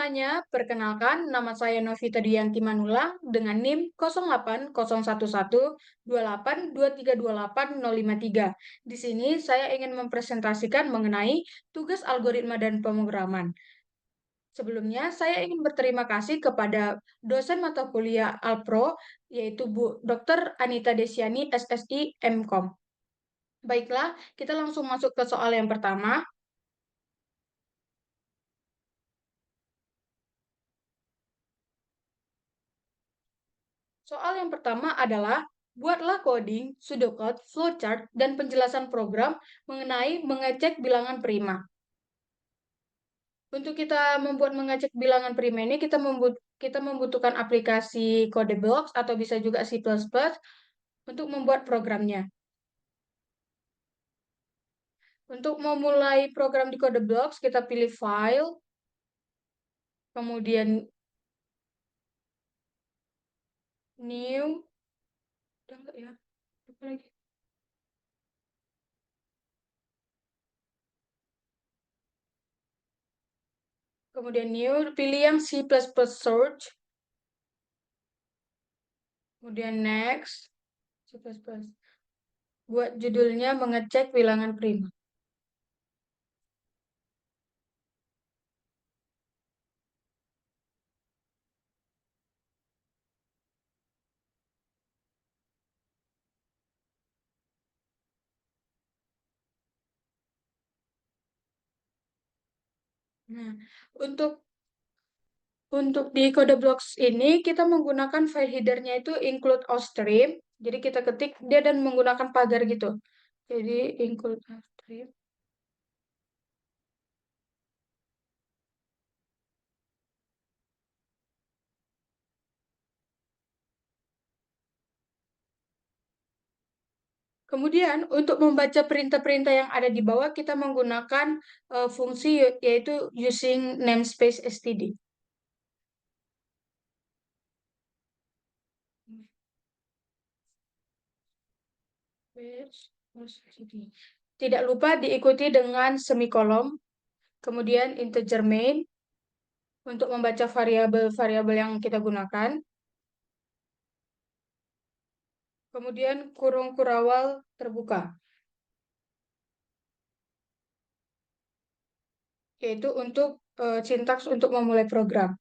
semuanya, perkenalkan nama saya Novita Dianti Manulang dengan NIM 08011282823053. Di sini saya ingin mempresentasikan mengenai tugas algoritma dan pemrograman. Sebelumnya, saya ingin berterima kasih kepada dosen mata kuliah Alpro, yaitu Bu Dr. Anita Desiani, SSI, MKOM. Baiklah, kita langsung masuk ke soal yang pertama. Soal yang pertama adalah, buatlah coding, pseudocode, flowchart, dan penjelasan program mengenai mengecek bilangan prima. Untuk kita membuat mengecek bilangan prima ini, kita membutuhkan aplikasi CodeBlocks atau bisa juga C++ untuk membuat programnya. Untuk memulai program di CodeBlocks, kita pilih File, kemudian New, udah enggak ya? Lupa lagi. Kemudian New, pilih yang C++ Search, kemudian Next, C++. Buat judulnya mengecek bilangan prima. Nah, untuk di kode blocks ini kita menggunakan file headernya itu include outstream. Jadi kita ketik dia dan menggunakan pagar gitu. Jadi include outstream. Kemudian untuk membaca perintah-perintah yang ada di bawah kita menggunakan fungsi yaitu using namespace std. Tidak lupa diikuti dengan semikolom, kemudian integer main untuk membaca variabel-variabel yang kita gunakan. Kemudian kurung kurawal terbuka, yaitu untuk sintaks untuk memulai program.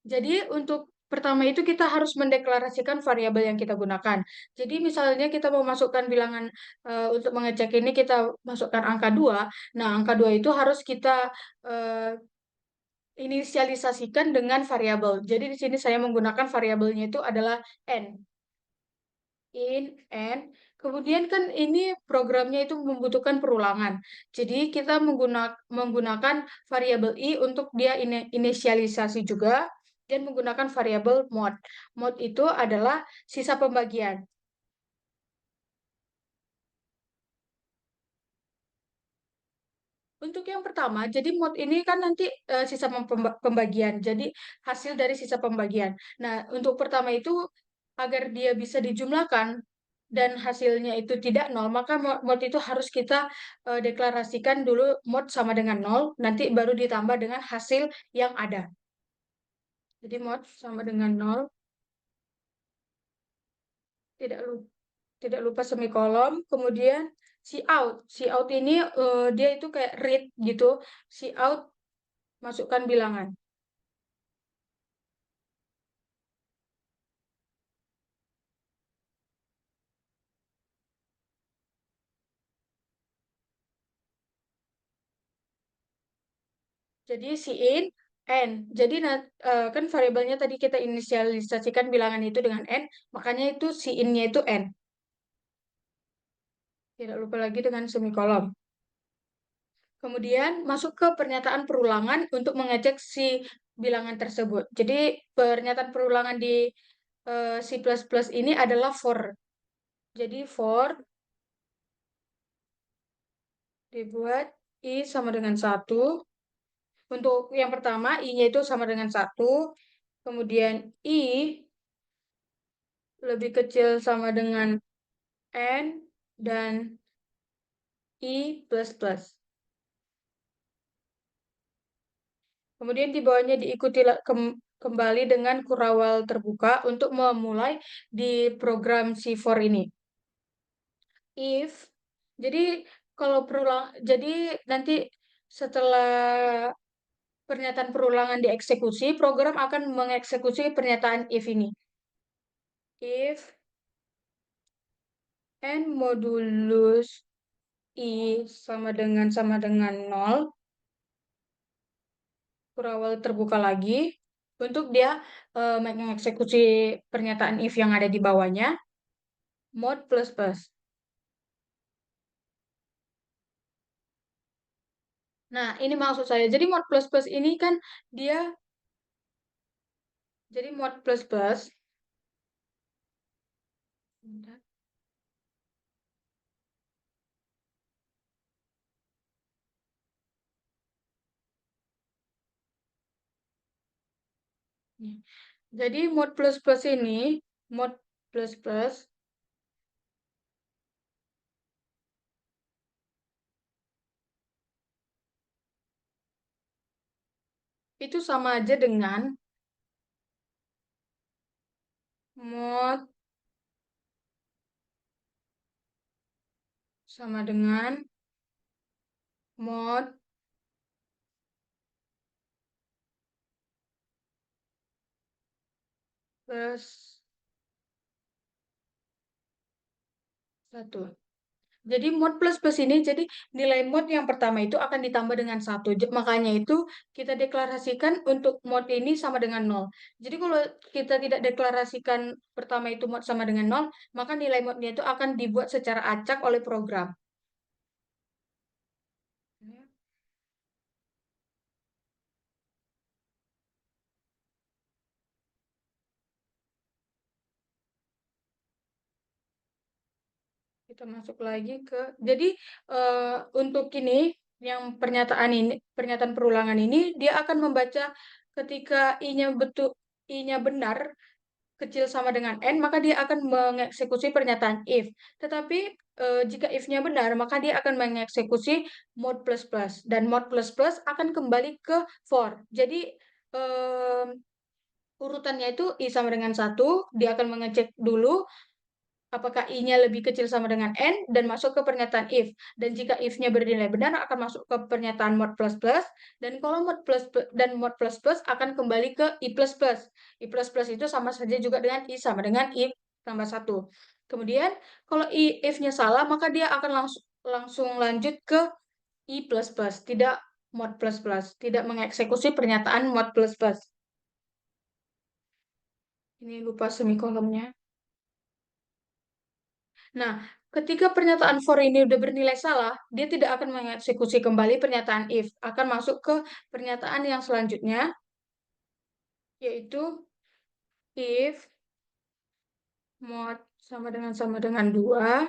Jadi untuk pertama itu kita harus mendeklarasikan variabel yang kita gunakan. Jadi misalnya kita mau masukkan bilangan untuk mengecek ini kita masukkan angka 2. Nah, angka 2 itu harus kita eh, inisialisasikan dengan variabel. Jadi di sini saya menggunakan variabelnya itu adalah n. N. Kemudian kan ini programnya itu membutuhkan perulangan. Jadi kita menggunakan variabel i untuk dia inisialisasi juga dan menggunakan variabel mod. Mod itu adalah sisa pembagian. Untuk yang pertama, jadi mod ini kan nanti sisa pembagian. Jadi hasil dari sisa pembagian. Nah, untuk pertama itu agar dia bisa dijumlahkan dan hasilnya itu tidak nol, maka mod itu harus kita deklarasikan dulu mod sama dengan nol, nanti baru ditambah dengan hasil yang ada. Jadi mod sama dengan nol, tidak lupa, tidak lupa semikolom, kemudian cout. Cout ini dia itu kayak read gitu. Cout masukkan bilangan. Jadi si in n. Jadi kan variabelnya tadi kita inisialisasikan bilangan itu dengan n, makanya itu si in-nya itu n. Tidak lupa lagi dengan semikolon. Kemudian masuk ke pernyataan perulangan untuk mengecek si bilangan tersebut. Jadi pernyataan perulangan di C++ ini adalah for. Jadi for dibuat i sama dengan 1. Untuk yang pertama, i-nya itu sama dengan 1. Kemudian i lebih kecil sama dengan n dan i plus plus. Kemudian di bawahnya diikuti kembali dengan kurawal terbuka untuk memulai di program C4 ini. If, jadi kalau jadi nanti setelah pernyataan perulangan dieksekusi, program akan mengeksekusi pernyataan if ini. If n modulus i sama dengan 0, kurawal terbuka lagi untuk dia mengeksekusi pernyataan if yang ada di bawahnya, mod plus plus. Nah, ini maksud saya. Jadi mod plus plus ini kan dia, jadi mod plus plus, bentar. Nih. Jadi mod plus plus ini, mod plus plus itu sama aja dengan mod sama dengan mod plus 1. Jadi mod plus plus ini, jadi nilai mod yang pertama itu akan ditambah dengan 1. Makanya itu kita deklarasikan untuk mod ini sama dengan 0. Jadi kalau kita tidak deklarasikan pertama itu mod sama dengan 0, maka nilai modnya itu akan dibuat secara acak oleh program. Kita masuk lagi ke, jadi untuk ini, yang pernyataan perulangan ini, dia akan membaca ketika i-nya benar, kecil sama dengan n, maka dia akan mengeksekusi pernyataan if. Tetapi jika if-nya benar, maka dia akan mengeksekusi mod plus plus, dan mod plus plus akan kembali ke for. Jadi urutannya itu i sama dengan 1, dia akan mengecek dulu apakah i-nya lebih kecil sama dengan n dan masuk ke pernyataan if. Dan jika if-nya bernilai benar akan masuk ke pernyataan mod plus plus, dan kalau mod plus plus akan kembali ke i plus plus. I plus plus itu sama saja juga dengan i sama dengan i tambah 1. Kemudian kalau if-nya salah, maka dia akan langsung lanjut ke i plus plus, tidak mod plus plus, tidak mengeksekusi pernyataan mod plus plus. Ini lupa semikolonnya. Nah, ketika pernyataan for ini udah bernilai salah, dia tidak akan mengeksekusi kembali pernyataan if, akan masuk ke pernyataan yang selanjutnya, yaitu if mod sama dengan 2,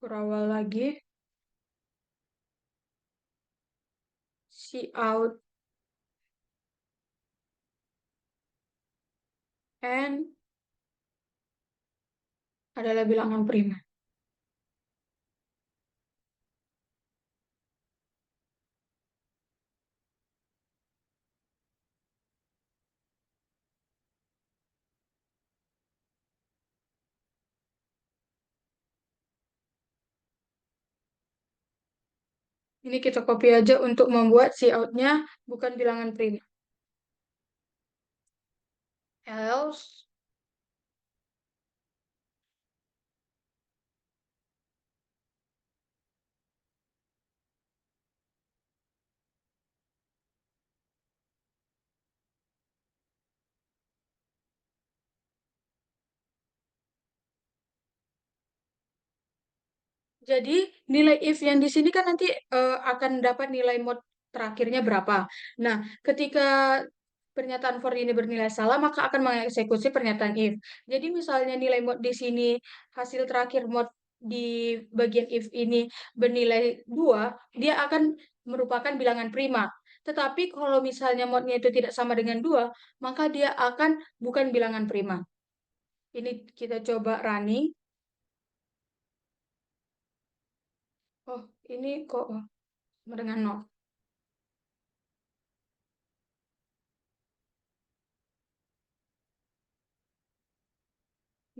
berawal lagi, cout n adalah bilangan prima. Ini kita copy aja untuk membuat cout-nya bukan bilangan prima. Else, jadi nilai if yang di sini kan nanti akan dapat nilai mod terakhirnya berapa. Nah, ketika pernyataan for ini bernilai salah, maka akan mengeksekusi pernyataan if. Jadi misalnya nilai mod di sini, hasil terakhir mod di bagian if ini bernilai 2, dia akan merupakan bilangan prima. Tetapi kalau misalnya modnya itu tidak sama dengan 2, maka dia akan bukan bilangan prima. Ini kita coba running. Oh, ini kok sama dengan 0.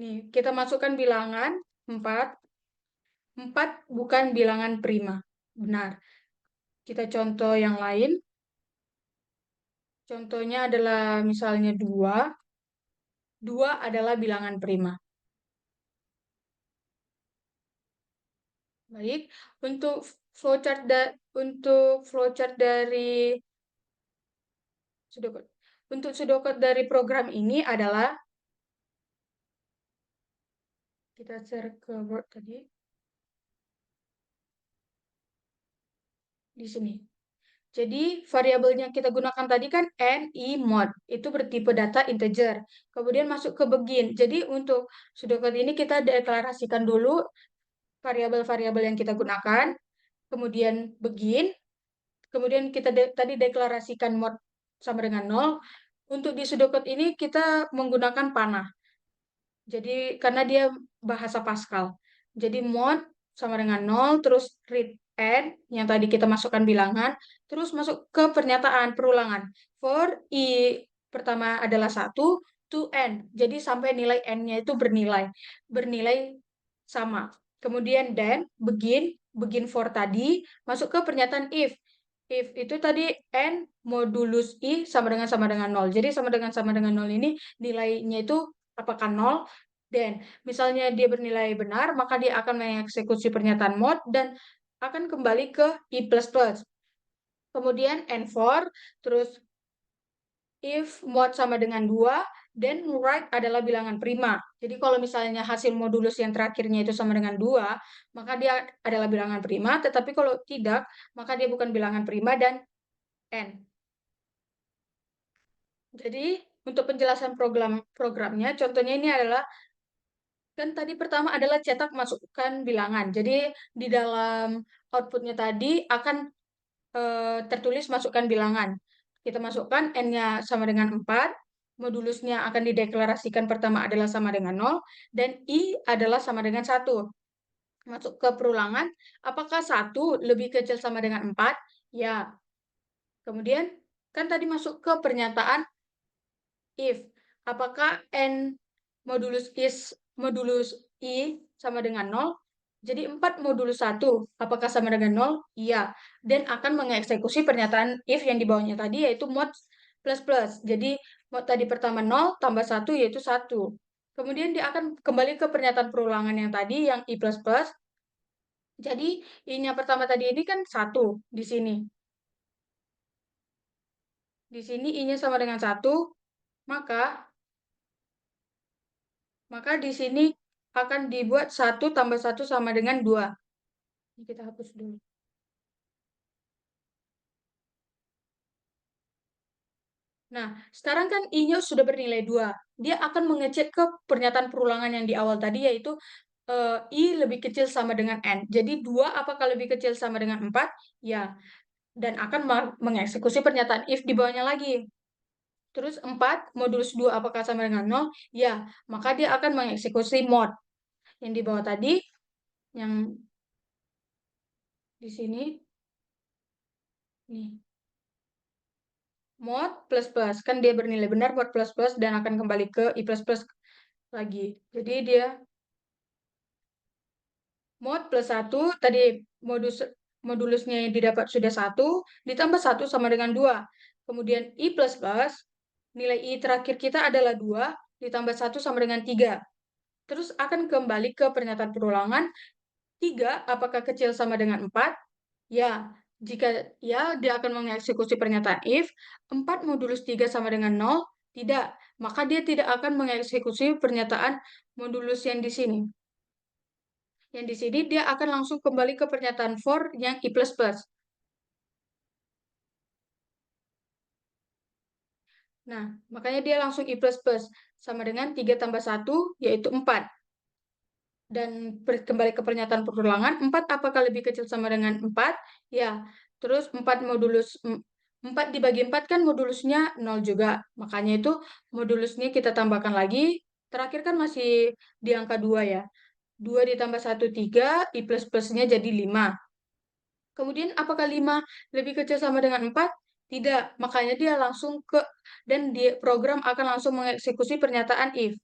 Nih, kita masukkan bilangan 4. 4 bukan bilangan prima. Benar. Kita contoh yang lain. Contohnya adalah misalnya 2. 2 adalah bilangan prima. Baik, untuk flowchart dari Sudokot. Untuk sudokot dari program ini adalah kita share ke Word tadi di sini. Jadi variabel yang kita gunakan tadi kan n, i, mod. Itu bertipe data integer. Kemudian masuk ke begin. Jadi untuk sudokot ini kita deklarasikan dulu variabel-variabel yang kita gunakan. Kemudian begin. Kemudian kita tadi deklarasikan mod sama dengan 0. Untuk di sudokot ini kita menggunakan panah. Jadi karena dia bahasa Pascal. Jadi mod sama dengan 0, terus read n yang tadi kita masukkan bilangan, terus masuk ke pernyataan perulangan. For i pertama adalah 1 to n. Jadi sampai nilai n-nya itu bernilai sama. Kemudian then begin for tadi masuk ke pernyataan if. If itu tadi n modulus i sama dengan 0. Jadi sama dengan 0 ini nilainya itu apakah 0? Dan misalnya dia bernilai benar, maka dia akan mengeksekusi pernyataan mod dan akan kembali ke i++. Kemudian n4, terus if mod sama dengan 2, then right adalah bilangan prima. Jadi kalau misalnya hasil modulus yang terakhirnya itu sama dengan 2, maka dia adalah bilangan prima, tetapi kalau tidak, maka dia bukan bilangan prima dan n. Jadi untuk penjelasan programnya, contohnya ini adalah kan tadi pertama adalah cetak masukkan bilangan. Jadi di dalam outputnya tadi akan tertulis masukkan bilangan. Kita masukkan n-nya sama dengan 4, modulusnya akan dideklarasikan pertama adalah sama dengan 0, dan i adalah sama dengan 1. Masuk ke perulangan, apakah 1 lebih kecil sama dengan 4? Ya. Kemudian kan tadi masuk ke pernyataan if. Apakah n modulus i sama dengan 0? Jadi 4 modulus 1, apakah sama dengan 0? Iya. Dan akan mengeksekusi pernyataan if yang di bawahnya tadi, yaitu mod plus plus. Jadi mod tadi pertama 0, tambah 1, yaitu 1. Kemudian dia akan kembali ke pernyataan perulangan yang tadi, yang i plus plus. Jadi i-nya pertama tadi ini kan 1 di sini. Di sini i-nya sama dengan 1, maka di sini akan dibuat 1 tambah 1 sama dengan 2. Ini kita hapus dulu. Nah, sekarang kan i-nya sudah bernilai 2. Dia akan mengecek ke pernyataan perulangan yang di awal tadi, yaitu i lebih kecil sama dengan n. Jadi 2 apakah lebih kecil sama dengan 4? Ya. Dan akan mengeksekusi pernyataan if di bawahnya lagi. Terus 4 modulus 2 apakah sama dengan 0? Ya. Maka dia akan mengeksekusi mod. Yang di bawah tadi, yang di sini, nih. Mod plus plus. Kan dia bernilai benar mod plus plus dan akan kembali ke i plus plus lagi. Jadi dia mod plus 1, tadi modulusnya yang didapat sudah 1, ditambah 1 sama dengan 2. Kemudian i plus plus, nilai i terakhir kita adalah 2, ditambah 1 sama dengan 3. Terus akan kembali ke pernyataan perulangan, 3 apakah kecil sama dengan 4? Ya, jika ya, dia akan mengeksekusi pernyataan if, 4 modulus 3 sama dengan 0, tidak. Maka dia tidak akan mengeksekusi pernyataan modulus yang di sini. Yang di sini dia akan langsung kembali ke pernyataan for yang i++. Nah, makanya dia langsung i++ sama dengan 3 tambah 1, yaitu 4. Dan kembali ke pernyataan perulangan, 4 apakah lebih kecil sama dengan 4? Ya, terus 4 dibagi 4 kan modulusnya 0 juga. Makanya itu modulusnya kita tambahkan lagi. Terakhir kan masih di angka 2 ya. 2 ditambah 1, 3, i plus plusnya jadi 5. Kemudian apakah 5 lebih kecil sama dengan 4? Tidak, makanya dia langsung dan program akan langsung mengeksekusi pernyataan if.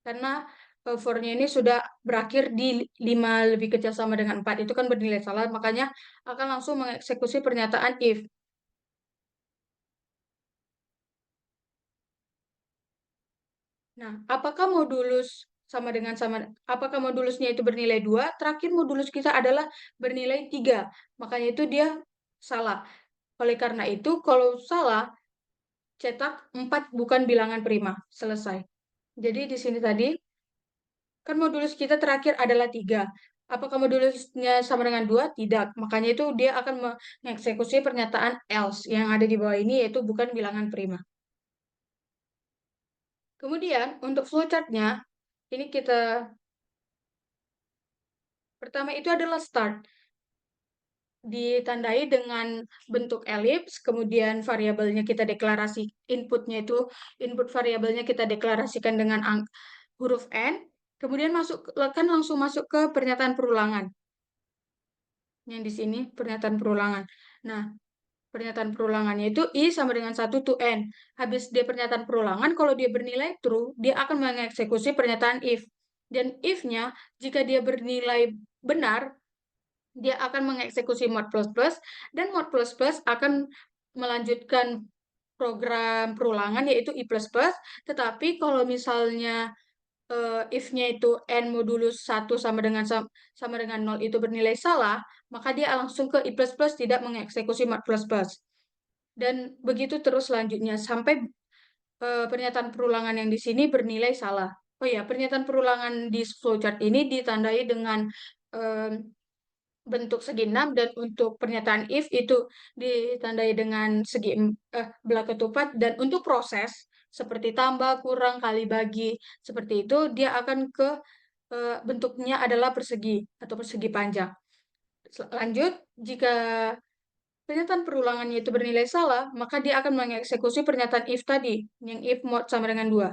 Karena for-nya ini sudah berakhir di 5 lebih kecil sama dengan 4. Itu kan bernilai salah, makanya akan langsung mengeksekusi pernyataan if. Nah, apakah modulusnya itu bernilai 2? Terakhir modulus kita adalah bernilai 3. Makanya itu dia salah. Oleh karena itu, kalau salah, cetak 4 bukan bilangan prima. Selesai. Jadi di sini tadi, kan modulus kita terakhir adalah 3. Apakah modulusnya sama dengan 2? Tidak. Makanya itu dia akan mengeksekusi pernyataan else yang ada di bawah ini, yaitu bukan bilangan prima. Kemudian, untuk flowchart-nya, ini pertama itu adalah start. Ditandai dengan bentuk elips, kemudian variabelnya kita deklarasi, input variabelnya kita deklarasikan dengan huruf N, kemudian langsung masuk ke pernyataan perulangan. Yang di sini pernyataan perulangan. Nah, pernyataan perulangannya itu I sama dengan 1 to N. Habis dia pernyataan perulangan, kalau dia bernilai true, dia akan mengeksekusi pernyataan if. Dan if-nya, jika dia bernilai benar, dia akan mengeksekusi mod plus plus, dan mod plus plus akan melanjutkan program perulangan yaitu i plus plus, tetapi kalau misalnya if-nya itu n modulus 1 sama dengan 0 itu bernilai salah, maka dia langsung ke i plus plus, tidak mengeksekusi mod plus plus. Dan begitu terus selanjutnya sampai pernyataan perulangan yang di sini bernilai salah. Oh ya, pernyataan perulangan di flowchart ini ditandai dengan bentuk segi 6, dan untuk pernyataan if itu ditandai dengan belah ketupat, dan untuk proses seperti tambah, kurang, kali bagi seperti itu dia akan ke bentuknya adalah persegi atau persegi panjang. Lanjut, jika pernyataan perulangannya itu bernilai salah, maka dia akan mengeksekusi pernyataan if tadi, yang if mod sama dengan 2.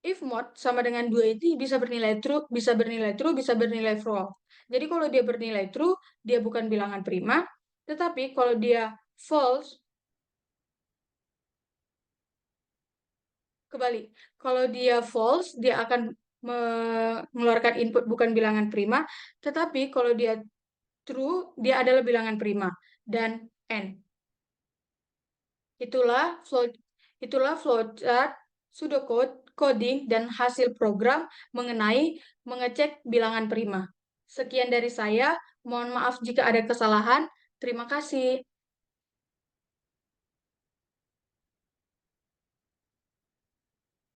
If mod sama dengan 2 itu bisa bernilai true, bisa bernilai false. Jadi kalau dia bernilai true, dia bukan bilangan prima, tetapi kalau dia false, kebalik. Kalau dia false, dia akan mengeluarkan input bukan bilangan prima, tetapi kalau dia true, dia adalah bilangan prima, dan N. Itulah flowchart, pseudocode, coding, dan hasil program mengenai mengecek bilangan prima. Sekian dari saya, mohon maaf jika ada kesalahan. Terima kasih.